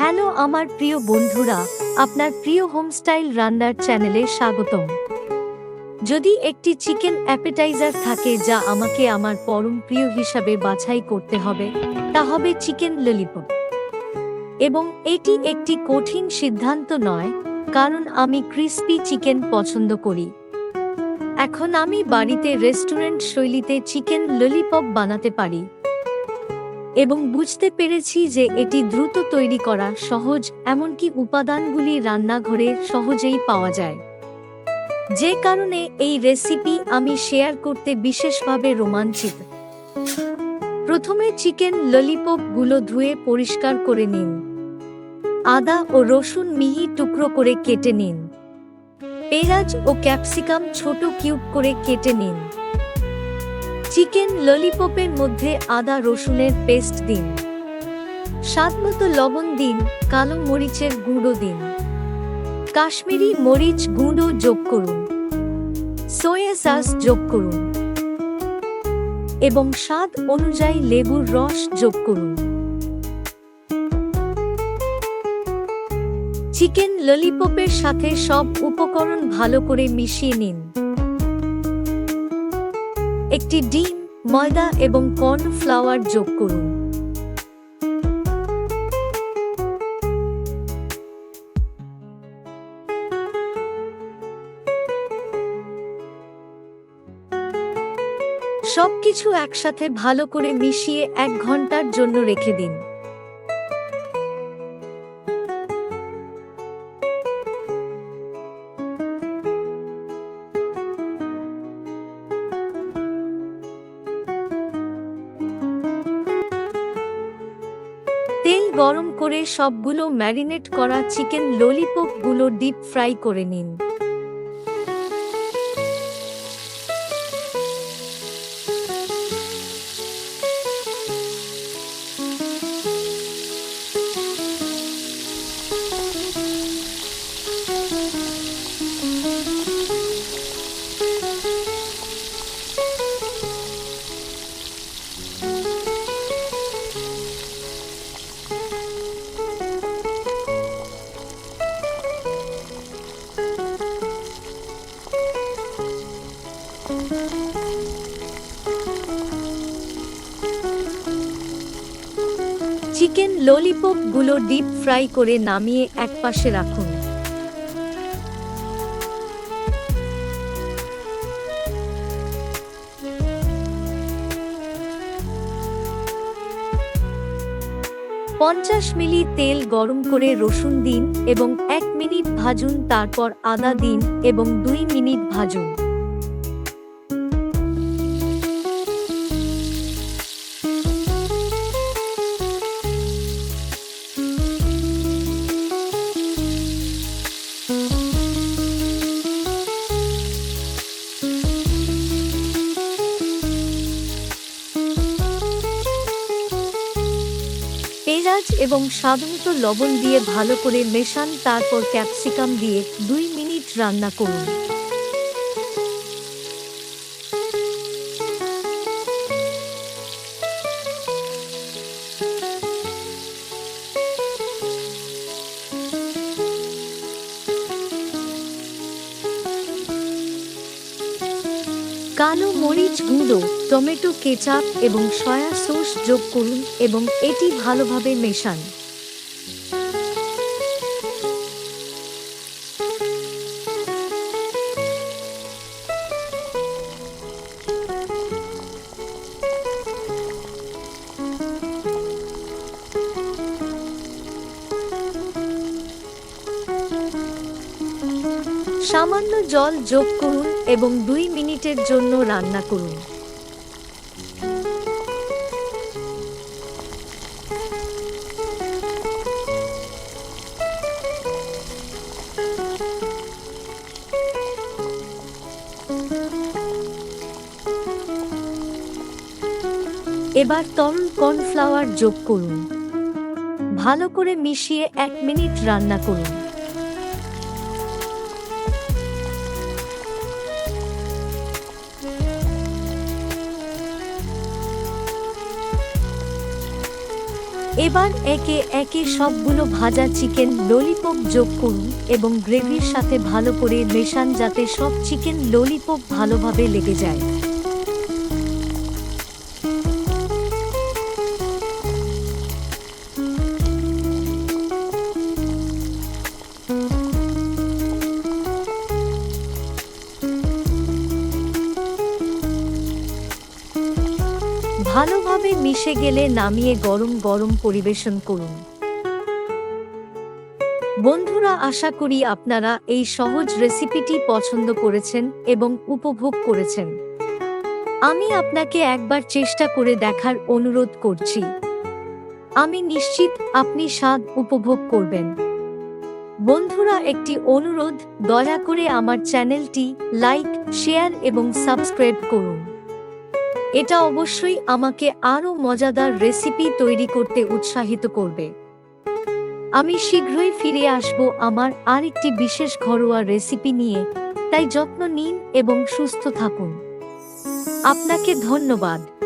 Hello আমার প্রিয় বন্ধুরা, আপনার প্রিয় হোমস্টাইল রান্নার চ্যানেলে স্বাগতম। যদি একটি চিকেন অ্যাপেটাইজার থাকে যা আমাকে আমার পরম প্রিয় হিসাবে বাছাই করতে হবে, তা হবে চিকেন ললিপপ। এবং এটি একটি কঠিন সিদ্ধান্ত নয়, কারণ আমি ক্রিসপি চিকেন পছন্দ করি। এখন আমি বাড়িতে রেস্টুরেন্ট শৈলীতে চিকেন ললিপপ বানাতে পারি এবং বুঝতে পেরেছি যে এটি দ্রুত তৈরি করা সহজ, এমনকি উপাদানগুলি রান্নাঘরে সহজেই পাওয়া যায়। যে কারণে এই রেসিপি আমি শেয়ার করতে বিশেষভাবে রোমাঞ্চিত। প্রথমে চিকেন ললিপপগুলো ধুয়ে পরিষ্কার করে নিন। আদা ও রসুন মিহি টুকরো করে কেটে নিন। পেঁয়াজ ও ক্যাপসিকাম ছোট কিউব করে কেটে নিন। চিকেন ললিপপের মধ্যে আদা রসুনের পেস্ট দিন। স্বাদমতো লবণ দিন, কালো মরিচের গুঁড়ো দিন। কাশ্মীরি মরিচ গুঁড়ো যোগ করুন। সয়া সস যোগ করুন এবং স্বাদ অনুযায়ী লেবুর রস যোগ করুন। চিকেন ললিপপের সাথে সব উপকরণ ভালো করে মিশিয়ে নিন। একটি ডিম, ময়দা এবং কর্নফ্লাওয়ার যোগ করুন। সবকিছু একসাথে ভালো করে মিশিয়ে 1 ঘন্টার জন্য রেখে দিন। তেল গরম করে সবগুলো ম্যারিনেট করা চিকেন ললিপপগুলো ডিপ ফ্রাই করে নিন। চিকেন ললিপপগুলো ডিপ ফ্রাই করে নামিয়ে একপাশে রাখুন। মিলি তেল গরম করে রসুন দিন এবং 1 মিনিট ভাজুন। তারপর আদা দিন এবং 2 মিনিট ভাজুন। পেঁয়াজ এবং স্বাদমতো লবণ দিয়ে ভালো করে মেশান। তারপর ক্যাপসিকাম দিয়ে 2 মিনিট রান্না করুন। কালো মরিচ গুঁড়ো, টমেটো কেচাপ এবং সয়া সস যোগ করুন এবং এটি ভালোভাবে মেশান। সামান্য জল যোগ করুন এবং 2 মিনিটের জন্য রান্না করুন। এবার তরল কর্নফ্লাওয়ার যোগ করুন। ভালো করে মিশিয়ে 1 মিনিট রান্না করুন। এবার একে একে সবগুলো ভাজা চিকেন ললিপপ যোগ করুন এবং গ্রেভির সাথে ভালো করে মেশান যাতে সব চিকেন ললিপপ ভালোভাবে লেগে যায়। ভালোভাবে মিশে গেলে নামিয়ে গরম গরম পরিবেশন করুন। বন্ধুরা, আশা করি আপনারা এই সহজ রেসিপিটি পছন্দ করেছেন এবং উপভোগ করেছেন। আমি আপনাকে একবার চেষ্টা করে দেখার অনুরোধ করছি। আমি নিশ্চিত আপনি স্বাদ উপভোগ করবেন। বন্ধুরা, একটি অনুরোধ, দয়া করে আমার চ্যানেলটি লাইক, শেয়ার এবং সাবস্ক্রাইব করুন। এটা অবশ্যই আমাকে আরও মজাদার রেসিপি তৈরি করতে উৎসাহিত করবে। আমি শীঘ্রই ফিরে আসব আমার আরেকটি বিশেষ ঘরোয়া রেসিপি নিয়ে, তাই যত্ন নিন এবং সুস্থ থাকুন। আপনাকে ধন্যবাদ।